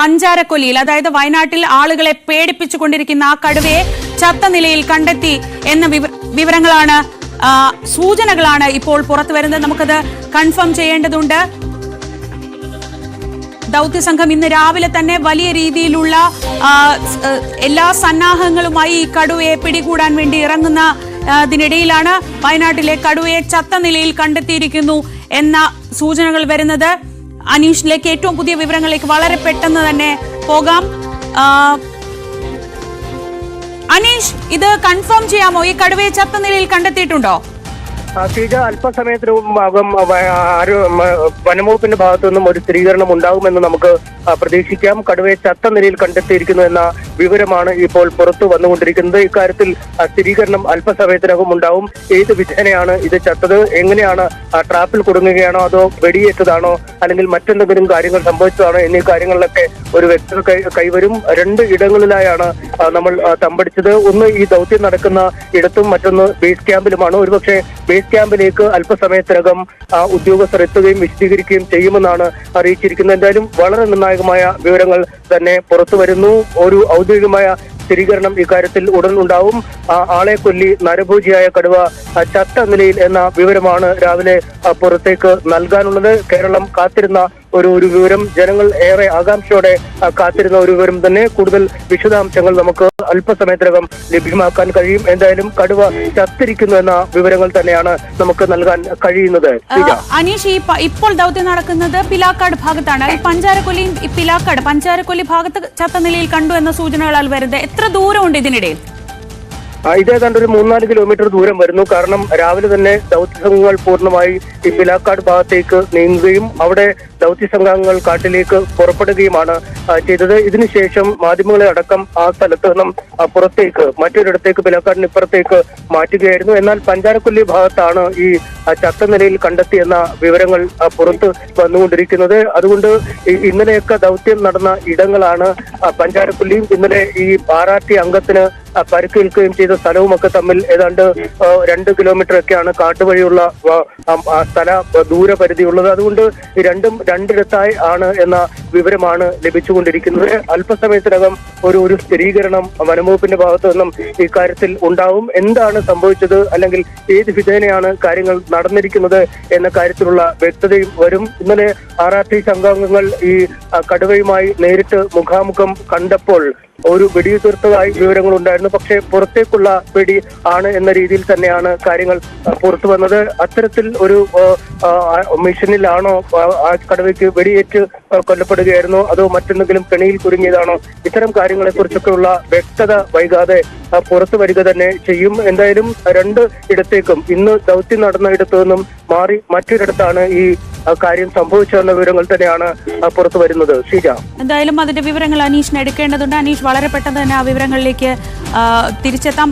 പഞ്ചാരക്കൊല്ലിയിൽ, അതായത് വയനാട്ടിൽ ആളുകളെ പേടിപ്പിച്ചുകൊണ്ടിരിക്കുന്ന ആ കടുവയെ ചത്ത നിലയിൽ കണ്ടെത്തി എന്ന വിവരങ്ങളാണ്, സൂചനകളാണ് ഇപ്പോൾ പുറത്തു വരുന്നത്. നമുക്കത് കൺഫേം ചെയ്യേണ്ടതുണ്ട്. ദൗത്യസംഘം ഇന്ന് രാവിലെ തന്നെ വലിയ രീതിയിലുള്ള എല്ലാ സന്നാഹങ്ങളുമായി ഈ കടുവയെ പിടികൂടാൻ വേണ്ടി ഇറങ്ങുന്നതിനിടയിലാണ് വയനാട്ടിലെ കടുവയെ ചത്ത നിലയിൽ കണ്ടെത്തിയിരിക്കുന്നു എന്ന സൂചനകൾ വരുന്നത്. അനീഷിലേക്ക് ഏറ്റവും പുതിയ വിവരങ്ങളിലേക്ക് വളരെ പെട്ടെന്ന് തന്നെ പോകാം. അനീഷ്, ഇത് കൺഫേം ചെയ്യാമോ? ഈ കടുവയെ ചത്ത നിലയിൽ കണ്ടെത്തിയിട്ടുണ്ടോ? അല്പസമയത്തിനും വനംവകുപ്പിന്റെ ഭാഗത്തു നിന്നും ഒരു സ്ഥിരീകരണം ഉണ്ടാകുമെന്ന് നമുക്ക് പ്രതീക്ഷിക്കാം. കടുവയെ ചത്ത നിലയിൽ കണ്ടെത്തിയിരിക്കുന്നു എന്ന വിവരമാണ് ഇപ്പോൾ പുറത്തു വന്നുകൊണ്ടിരിക്കുന്നത്. ഇക്കാര്യത്തിൽ സ്ഥിരീകരണം അല്പസമയത്തിനകം ഉണ്ടാവും. ഏത് വിധേനയാണ് ഇത് ചത്തത്, എങ്ങനെയാണ് ട്രാപ്പിൽ കുടുങ്ങുകയാണോ അതോ വെടിയേറ്റതാണോ അല്ലെങ്കിൽ മറ്റെന്തെങ്കിലും കാര്യങ്ങൾ സംഭവിച്ചതാണോ എന്നീ കാര്യങ്ങളിലൊക്കെ ഒരു വ്യക്തത കൈവരും. 2 ഇടങ്ങളിലായാണ് നമ്മൾ തമ്പടിച്ചത്. ഒന്ന് ഈ ദൗത്യം നടക്കുന്ന ഇടത്തും മറ്റൊന്ന് ബേസ് ക്യാമ്പിലുമാണ്. ഒരുപക്ഷെ ബേസ് ക്യാമ്പിലേക്ക് അല്പസമയത്തിനകം ഉദ്യോഗസ്ഥർ എത്തുകയും വിശദീകരിക്കുകയും ചെയ്യുമെന്നാണ് അറിയിച്ചിരിക്കുന്നത്. എന്തായാലും വളരെ നിർണായകമായ വിവരങ്ങൾ തന്നെ പുറത്തു വരുന്നു. ഒരു ഔദ്യോഗികമായ സ്ഥിരീകരണം ഇക്കാര്യത്തിൽ ഉടൻ ഉണ്ടാവും. ആളെ കൊല്ലി നരഭോജിയായ കടുവ ചത്ത നിലയിൽ എന്ന വിവരമാണ് രാവിലെ പുറത്തേക്ക് നൽകാനുള്ളത്. കേരളം കാത്തിരുന്ന ഒരു വിവരം, ജനങ്ങൾ ഏറെ ആകാംക്ഷയോടെ കാത്തിരുന്ന ഒരു വിവരം തന്നെ. കൂടുതൽ വിശദാംശങ്ങൾ നമുക്ക് അല്പസമയത്തിനകം ലഭ്യമാക്കാൻ കഴിയും. എന്തായാലും കടുവ ചത്തിരിക്കുന്നു എന്ന വിവരങ്ങൾ തന്നെയാണ് നമുക്ക് നൽകാൻ കഴിയുന്നത്. അനീഷ്, ഇപ്പോൾ ദൗത്യം നടക്കുന്നത് പിലാക്കാട് ഭാഗത്താണ്. ഈ പഞ്ചാരക്കൊല്ലി ഭാഗത്ത് ചത്ത നിലയിൽ കണ്ടു എന്ന സൂചനകളാൽ വരുന്നത്. എത്ര ദൂരമുണ്ട് ഇതിനിടയിൽ? ഇതേതാണ്ട് ഒരു 3-4 കിലോമീറ്റർ ദൂരം വരുന്നു. കാരണം രാവിലെ തന്നെ ദൗത്യസംഘങ്ങൾ പൂർണ്ണമായി ഈ പിലാക്കാട് ഭാഗത്തേക്ക് നീങ്ങുകയും അവിടെ ദൗത്യസംഘങ്ങൾ കാട്ടിലേക്ക് പുറപ്പെടുകയുമാണ് ചെയ്തത്. ഇതിനുശേഷം മാധ്യമങ്ങളെ അടക്കം ആ സ്ഥലത്ത് നിന്നും പുറത്തേക്ക് മറ്റൊരിടത്തേക്ക് പിലാക്കാടിന് ഇപ്പുറത്തേക്ക് മാറ്റുകയായിരുന്നു. എന്നാൽ പഞ്ചാരക്കൊല്ലി ഭാഗത്താണ് ഈ ചത്ത നിലയിൽ കണ്ടെത്തിയെന്ന വിവരങ്ങൾ പുറത്ത് വന്നുകൊണ്ടിരിക്കുന്നത്. അതുകൊണ്ട് ഇന്നലെയൊക്കെ ദൗത്യം നടന്ന ഇടങ്ങളാണ് പഞ്ചാരക്കൊല്ലിയും ഇന്നലെ ഈ ആറാട്ടി അംഗത്തിന് പരിക്കേൽക്കുകയും ചെയ്ത സ്ഥലവുമൊക്കെ തമ്മിൽ ഏതാണ്ട് 2 കിലോമീറ്റർ ഒക്കെയാണ് കാട്ടുവഴിയുള്ള സ്ഥല ദൂരപരിധിയുള്ളത്. അതുകൊണ്ട് രണ്ടും രണ്ടിടത്തായി ആണ് എന്ന വിവരമാണ് ലഭിച്ചുകൊണ്ടിരിക്കുന്നത്. അല്പസമയത്തിനകം ഒരു സ്ഥിരീകരണം വനംവകുപ്പിന്റെ ഭാഗത്തു നിന്നും ഇക്കാര്യത്തിൽ ഉണ്ടാവും. എന്താണ് സംഭവിച്ചത് അല്ലെങ്കിൽ ഏത് വിധേനയാണ് കാര്യങ്ങൾ നടന്നിരിക്കുന്നത് എന്ന കാര്യത്തിലുള്ള വ്യക്തതയും വരും. ഇന്നലെ RRT സംഘാംഗങ്ങൾ ഈ കടുവയുമായി നേരിട്ട് മുഖാമുഖം കണ്ടപ്പോൾ ഒരു വെടിയുതിർത്തതായി വിവരങ്ങൾ ഉണ്ടായിരുന്നു. പക്ഷേ പുറത്തേക്കുള്ള വെടി ആണ് എന്ന രീതിയിൽ തന്നെയാണ് കാര്യങ്ങൾ പുറത്തു വന്നത്. അത്തരത്തിൽ ഒരു മിഷനിലാണോ ആ കടുവയ്ക്ക് വെടിയേറ്റ് കൊല്ലപ്പെടുകയായിരുന്നോ അതോ മറ്റെന്തെങ്കിലും കെണിയിൽ കുരുങ്ങിയതാണോ? ഇത്തരം കാര്യങ്ങളെ കുറിച്ചൊക്കെയുള്ള വ്യക്തത വൈകാതെ പുറത്തു വരിക തന്നെ ചെയ്യും. എന്തായാലും 2 ഇടത്തേക്കും ഇന്ന് ദൗത്യം നടന്ന ഇടത്തു നിന്നും മാറി മറ്റൊരിടത്താണ് ഈ കാര്യം സംഭവിച്ചതെന്ന വിവരങ്ങൾ തന്നെയാണ് പുറത്തു വരുന്നത്. ഷീജ, എന്തായാലും അതിന്റെ വിവരങ്ങൾ അനീഷിന് എടുക്കേണ്ടതുണ്ട്. അനീഷ് വളരെ പെട്ടെന്ന് തന്നെ ആ വിവരങ്ങളിലേക്ക് തിരിച്ചെത്താം.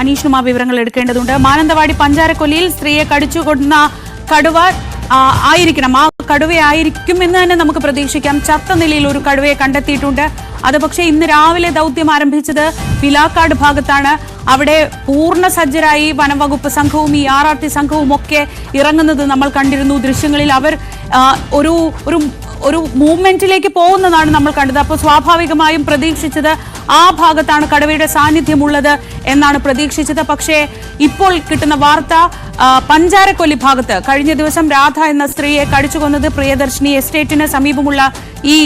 അനീഷിനും ആ വിവരങ്ങൾ എടുക്കേണ്ടതുണ്ട്. മാനന്തവാടി പഞ്ചാരക്കൊല്ലിയിൽ സ്ത്രീയെ കടിച്ചുകൊടുന്ന കടുവ ആയിരിക്കണം, ആ കടുവയായിരിക്കും എന്ന് തന്നെ നമുക്ക് പ്രതീക്ഷിക്കാം. ചത്ത നിലയിൽ ഒരു കടുവയെ കണ്ടെത്തിയിട്ടുണ്ട്. അത് പക്ഷേ ഇന്ന് രാവിലെ ദൗത്യം ആരംഭിച്ചത് പിലാക്കാട് ഭാഗത്താണ്. അവിടെ പൂർണ്ണ സജ്ജരായി വനംവകുപ്പ് സംഘവും ഈ RRT സംഘവും ഒക്കെ ഇറങ്ങുന്നത് നമ്മൾ കണ്ടിരുന്നു. ദൃശ്യങ്ങളിൽ അവർ ഒരു മൂവ്മെന്റിലേക്ക് പോകുന്നതാണ് നമ്മൾ കണ്ടത്. അപ്പോൾ സ്വാഭാവികമായും പ്രതീക്ഷിച്ചത് ആ ഭാഗത്താണ് കടുവയുടെ സാന്നിധ്യമുള്ളത് എന്നാണ് പ്രതീക്ഷിച്ചത്. പക്ഷേ ഇപ്പോൾ കിട്ടുന്ന വാർത്ത പഞ്ചാരക്കൊല്ലി ഭാഗത്ത് കഴിഞ്ഞ ദിവസം രാധ എന്ന സ്ത്രീയെ കടിച്ചുകൊന്നത് പ്രിയദർശിനി എസ്റ്റേറ്റിന് സമീപമുള്ള ഈ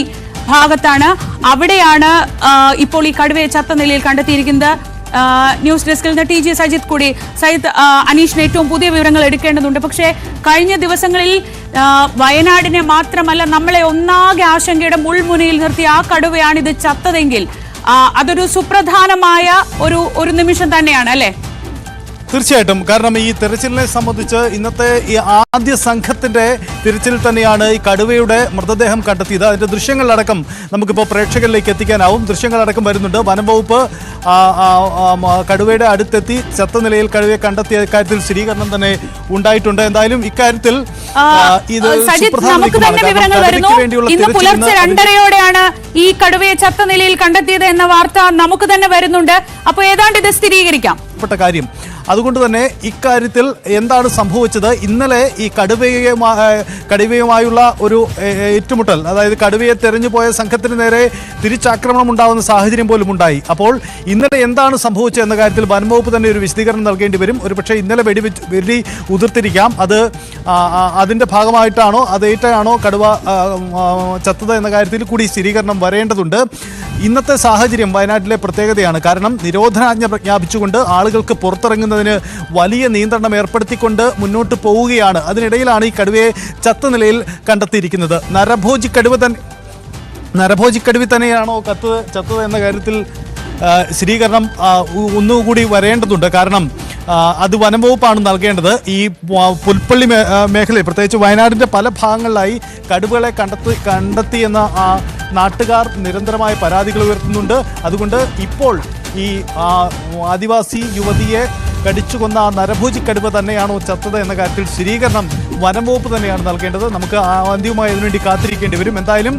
ഭാഗത്താണ്. അവിടെയാണ് ഇപ്പോൾ ഈ കടുവയെ ചത്ത നിലയിൽ കണ്ടെത്തിയിരിക്കുന്നത്. ന്യൂസ് ഡെസ്കിൽ നിന്ന് TG സജിത്ത് കൂടി. സജിത്ത്, അനീഷിന് ഏറ്റവും പുതിയ വിവരങ്ങൾ എടുക്കേണ്ടതുണ്ട്. പക്ഷേ കഴിഞ്ഞ ദിവസങ്ങളിൽ വയനാടിനെ മാത്രമല്ല നമ്മളെ ഒന്നാകെ ആശങ്കയുടെ മുൾമുനയിൽ നിർത്തി ആ കടുവയാണ് ഇത് ചത്തതെങ്കിൽ അതൊരു സുപ്രധാനമായ ഒരു നിമിഷം തന്നെയാണ് അല്ലേ? തീർച്ചയായിട്ടും. കാരണം ഈ തെരച്ചിലിനെ സംബന്ധിച്ച് ഇന്നത്തെ ഈ ആദ്യ സംഘത്തിന്റെ തിരച്ചിൽ തന്നെയാണ് ഈ കടുവയുടെ മൃതദേഹം കണ്ടെത്തിയത്. അതിന്റെ ദൃശ്യങ്ങളടക്കം നമുക്കിപ്പോൾ പ്രേക്ഷകരിലേക്ക് എത്തിക്കാനാവും. ദൃശ്യങ്ങളടക്കം വരുന്നുണ്ട്. വനംവകുപ്പ് കടുവയുടെ അടുത്തെത്തി ചത്ത നിലയിൽ കടുവയെ കണ്ടെത്തിയ കാര്യത്തിൽ സ്ഥിരീകരണം തന്നെ ഉണ്ടായിട്ടുണ്ട്. എന്തായാലും ഇക്കാര്യത്തിൽ ഇത് ഇന്ന് പുലർച്ചെ 2:30-ഓടെയാണ് ഈ കടുവയെ ചത്ത നിലയിൽ കണ്ടെത്തിയത് എന്ന വാർത്ത നമുക്ക് തന്നെ വരുന്നുണ്ട്. അപ്പോൾ ഏതാണ്ട് ഇത് സ്ഥിരീകരിക്കാം കാര്യം അതുകൊണ്ട് തന്നെ ഇക്കാര്യത്തിൽ എന്താണ് സംഭവിച്ചത്, ഇന്നലെ ഈ കടുവയുമായുള്ള ഒരു ഏറ്റുമുട്ടൽ, അതായത് കടുവയെ തെരഞ്ഞു പോയ സംഘത്തിന് നേരെ തിരിച്ചാക്രമണം ഉണ്ടാകുന്ന സാഹചര്യം പോലും ഉണ്ടായി. അപ്പോൾ ഇന്നലെ എന്താണ് സംഭവിച്ചത് എന്ന കാര്യത്തിൽ വനംവകുപ്പ് തന്നെ ഒരു വിശദീകരണം നൽകേണ്ടി വരും. ഒരുപക്ഷെ ഇന്നലെ വെടി ഉതിർത്തിരിക്കാം. അത് അതിൻ്റെ ഭാഗമായിട്ടാണോ അതേറ്റാണോ കടുവ ചത്തത് എന്ന കാര്യത്തിൽ കൂടി സ്ഥിരീകരണം വരേണ്ടതുണ്ട്. ഇന്നത്തെ സാഹചര്യം വയനാട്ടിലെ പ്രത്യേകതയാണ്. കാരണം നിരോധനാജ്ഞ പ്രഖ്യാപിച്ചുകൊണ്ട് ആളുകൾക്ക് പുറത്തിറങ്ങുന്നതിന് വലിയ നിയന്ത്രണം ഏർപ്പെടുത്തിക്കൊണ്ട് മുന്നോട്ട് പോവുകയാണ്. അതിനിടയിലാണ് ഈ കടുവയെ ചത്ത നിലയിൽ കണ്ടെത്തിയിരിക്കുന്നത്. നരഭോജി കടുവ തന്നെയാണോ ചത്തത് എന്ന കാര്യത്തിൽ സ്ഥിരീകരണം ഒന്നുകൂടി വരേണ്ടതുണ്ട്. കാരണം അത് വനംവകുപ്പാണ് നൽകേണ്ടത്. ഈ പുൽപ്പള്ളി മേഖലയിൽ, പ്രത്യേകിച്ച് വയനാടിൻ്റെ പല ഭാഗങ്ങളിലായി കടുവകളെ കണ്ടെത്തി എന്ന നാട്ടുകാർ നിരന്തരമായ പരാതികൾ ഉയർത്തുന്നുണ്ട്. അതുകൊണ്ട് ഇപ്പോൾ ഈ ആദിവാസി യുവതിയെ കടിച്ചുകൊന്ന നരഭോജി കടുവ തന്നെയാണോ ചത്തത് എന്ന കാര്യത്തിൽ സ്ഥിരീകരണം വനംവകുപ്പ് തന്നെയാണ് നൽകേണ്ടത്. നമുക്ക് അന്തിമമായി അതിനുവേണ്ടി കാത്തിരിക്കേണ്ടി വരും. എന്തായാലും